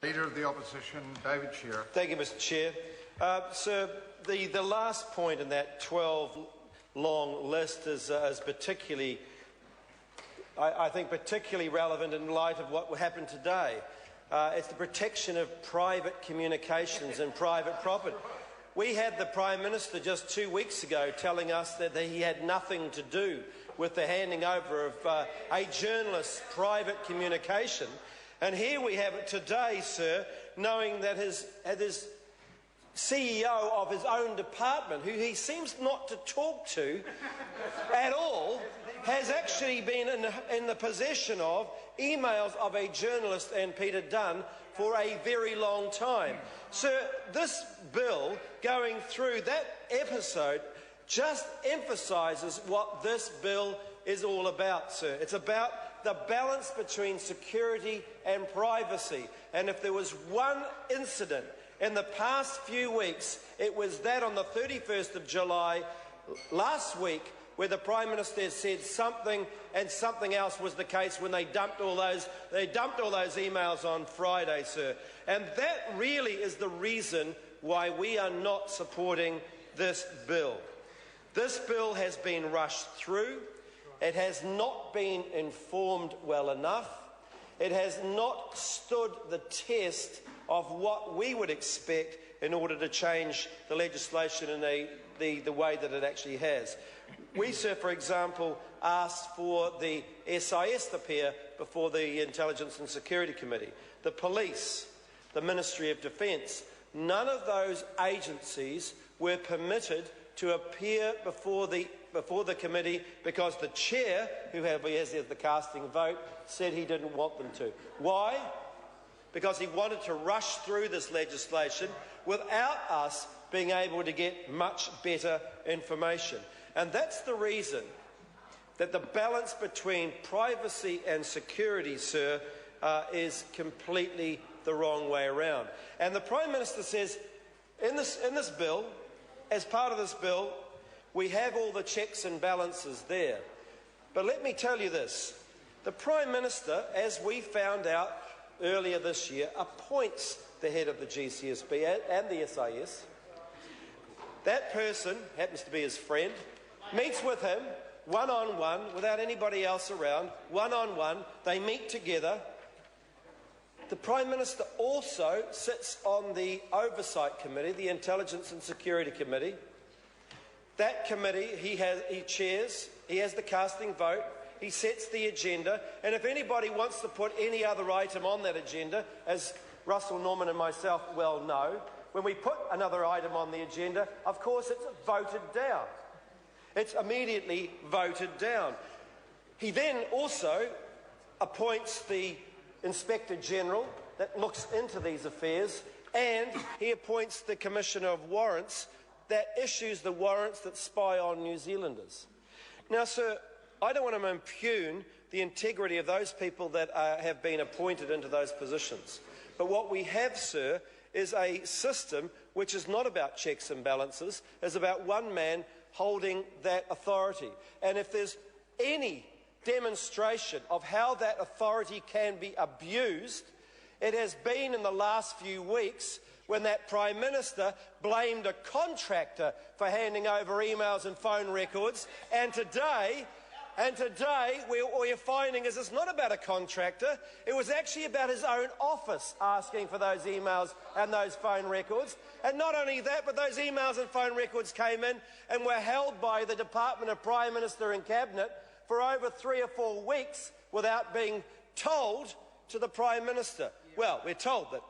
Leader of the Opposition, David Shearer. Thank you, Mr Chair. Sir, the last point in that 12-long list is particularly, I think, particularly relevant in light of what happened today. It's the protection of private communications and private property. We had the Prime Minister just 2 weeks ago telling us that he had nothing to do with the handing over of a journalist's private communication. And here we have it today, sir, knowing that his CEO of his own department, who he seems not to talk to at all, has actually been in the possession of emails of a journalist and Peter Dunn for a very long time. Sir, this bill going through that episode just emphasises what this bill is all about, sir. It's about the balance between security and privacy. And if there was one incident in the past few weeks, it was that on the 31st of July last week, where the Prime Minister said something and something else was the case when they dumped all those emails on Friday, sir. And that really is the reason why we are not supporting this bill. This bill has been rushed through. It has not been informed well enough. It has not stood the test of what we would expect in order to change the legislation in the way that it actually has. We, sir, for example, asked for the SIS to appear before the Intelligence and Security Committee, the Police, the Ministry of Defence. None of those agencies were permitted to appear before the committee because the chair, who has the casting vote, said he didn't want them to. Why? Because he wanted to rush through this legislation without us being able to get much better information. And that's the reason that the balance between privacy and security, sir, is completely the wrong way around. And the Prime Minister says, in this bill, as part of this bill, we have all the checks and balances there. But let me tell you this. The Prime Minister, as we found out earlier this year, appoints the head of the GCSB and the SIS. That person happens to be his friend, meets with him one-on-one, without anybody else around, one-on-one. They meet together. The Prime Minister also sits on the Oversight Committee, the Intelligence and Security Committee. That committee he chairs, he has the casting vote, he sets the agenda, and if anybody wants to put any other item on that agenda, as Russell Norman and myself well know, when we put another item on the agenda, of course it's voted down. It's immediately voted down. He then also appoints the Inspector General that looks into these affairs, and he appoints the Commissioner of Warrants that issues the warrants that spy on New Zealanders. Now, sir, I don't want to impugn the integrity of those people that have been appointed into those positions. But what we have, sir, is a system which is not about checks and balances, it's about one man holding that authority. And if there's any demonstration of how that authority can be abused, it has been in the last few weeks when that Prime Minister blamed a contractor for handing over emails and phone records, and today what we're finding is it's not about a contractor, it was actually about his own office asking for those emails and those phone records. And not only that, but those emails and phone records came in and were held by the Department of Prime Minister and Cabinet for over 3 or 4 weeks without being told to the Prime Minister. Well, we're told that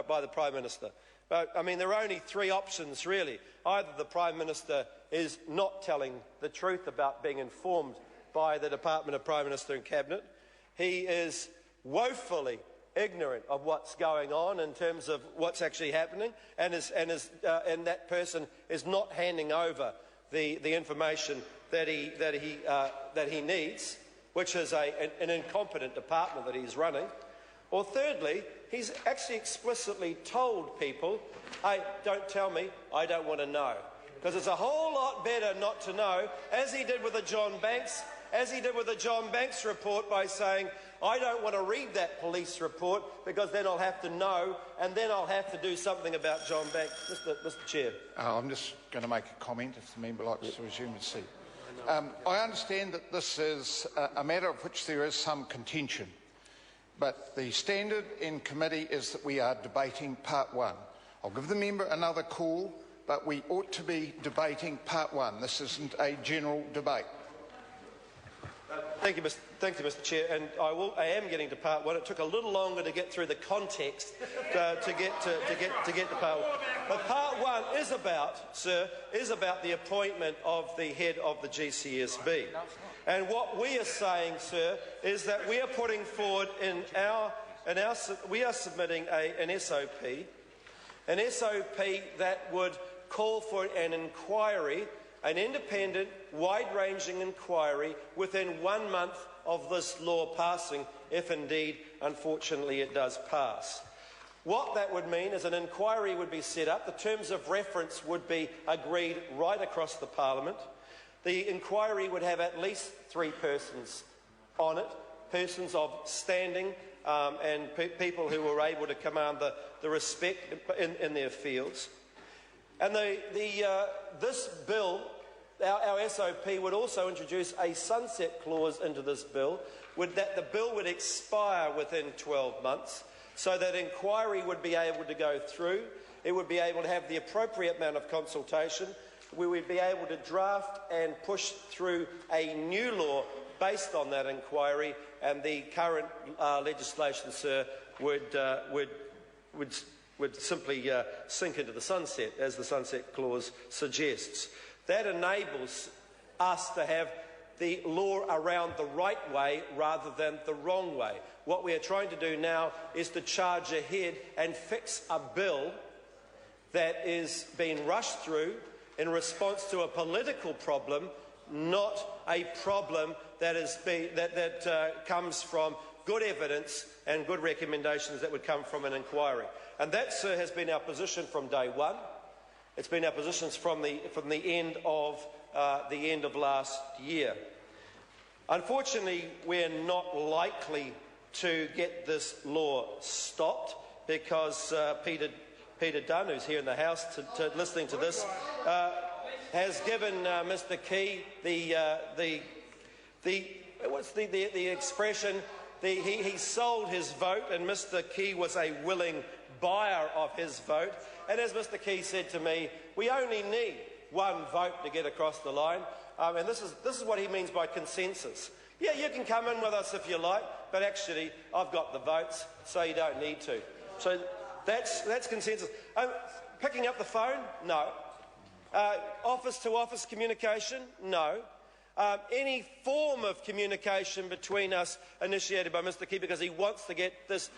by the Prime Minister. But, I mean, there are only 3 options, really. Either the Prime Minister is not telling the truth about being informed by the Department of Prime Minister and Cabinet. He is woefully ignorant of what's going on in terms of what's actually happening, and that person is not handing over the information that he needs, which is an incompetent department that he's running. Or thirdly, he's actually explicitly told people, hey, don't tell me, I don't want to know. Because it's a whole lot better not to know, as he did with the John Banks report by saying, I don't want to read that police report because then I'll have to know, and then I'll have to do something about John Banks. Mr Chair. I'm just going to make a comment if the member likes to resume his seat. I understand that this is a matter of which there is some contention, but the standard in committee is that we are debating part one. I'll give the member another call, but we ought to be debating part one. This isn't a general debate. Thank you, Mr Chair, and I am getting to part one. It took a little longer to get through the context to get to part one. But part one is about, sir, the appointment of the head of the GCSB. And what we are saying, sir, is that we are putting forward we are submitting an SOP that would call for an inquiry, an independent, wide-ranging inquiry within 1 month of this law passing, if indeed, unfortunately, it does pass. What that would mean is an inquiry would be set up. The terms of reference would be agreed right across the Parliament. The inquiry would have at least 3 persons on it, persons of standing and people who were able to command the respect in their fields. And this bill, our SOP, would also introduce a sunset clause into this bill, that the bill would expire within 12 months, so that inquiry would be able to go through. It would be able to have the appropriate amount of consultation. We would be able to draft and push through a new law based on that inquiry, and the current legislation, sir, would simply sink into the sunset, as the sunset clause suggests. That enables us to have the law around the right way rather than the wrong way. What we are trying to do now is to charge ahead and fix a bill that is being rushed through in response to a political problem, not a problem that comes from good evidence and good recommendations that would come from an inquiry. And that, sir, has been our position from day one. It's been our positions from the end of last year. Unfortunately, we're not likely to get this law stopped because Peter Dunn, who's here in the House listening to this, has given Mr Key the expression. He sold his vote, and Mr Key was a willing buyer of his vote. And as Mr Key said to me, we only need 1 vote to get across the line. And this is what he means by consensus. Yeah, you can come in with us if you like, but actually I've got the votes, so you don't need to. So that's consensus. Picking up the phone? No. Office-to-office communication? No. Any form of communication between us initiated by Mr Key because he wants to get this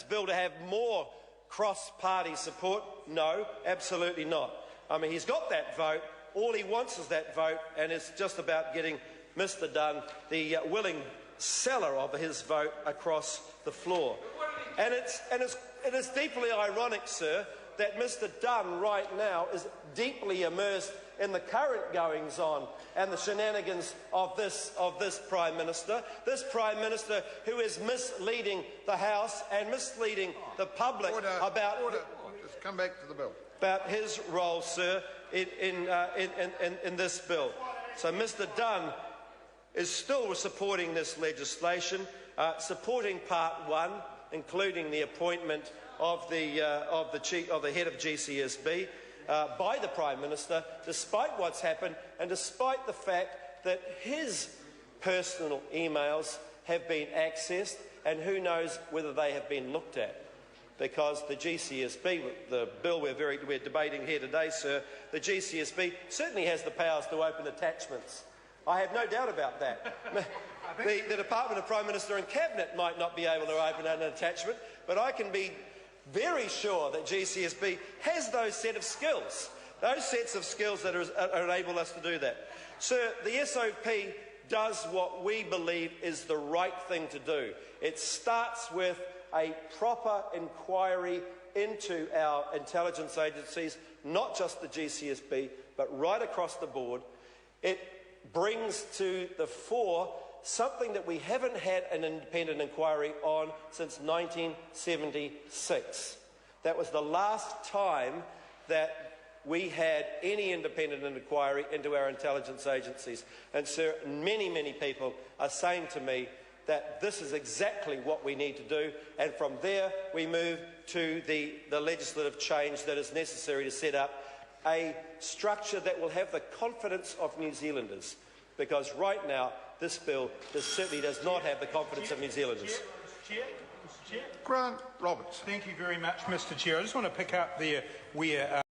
bill to have more cross-party support? No, absolutely not. I mean, he's got that vote. All he wants is that vote, and it's just about getting Mr Dunn, the willing seller of his vote, across the floor. And it is deeply ironic, sir, that Mr Dunn right now is deeply immersed in the current goings-on and the shenanigans of this Prime Minister. This Prime Minister who is misleading the House and misleading the public about... Order. Just come back to the bill. About his role, sir, in this bill. So Mr Dunn is still supporting this legislation, supporting Part 1, including the appointment of the head of GCSB by the Prime Minister, despite what's happened and despite the fact that his personal emails have been accessed, and who knows whether they have been looked at. Because the GCSB, the bill we're debating here today, sir, the GCSB certainly has the powers to open attachments. I have no doubt about that. The Department of Prime Minister and Cabinet might not be able to open an attachment, but I can be very sure that GCSB has those sets of skills that enable us to do that. Sir, the SOP does what we believe is the right thing to do. It starts with a proper inquiry into our intelligence agencies, not just the GCSB, but right across the board. It brings to the fore something that we haven't had an independent inquiry on since 1976. That was the last time that we had any independent inquiry into our intelligence agencies. And, sir, many, many people are saying to me that this is exactly what we need to do, and from there we move to the legislative change that is necessary to set up a structure that will have the confidence of New Zealanders, because right now this bill certainly does not have the confidence of New Zealanders. Grant Roberts. Thank you very much, Mr. Chair. I just want to pick up there where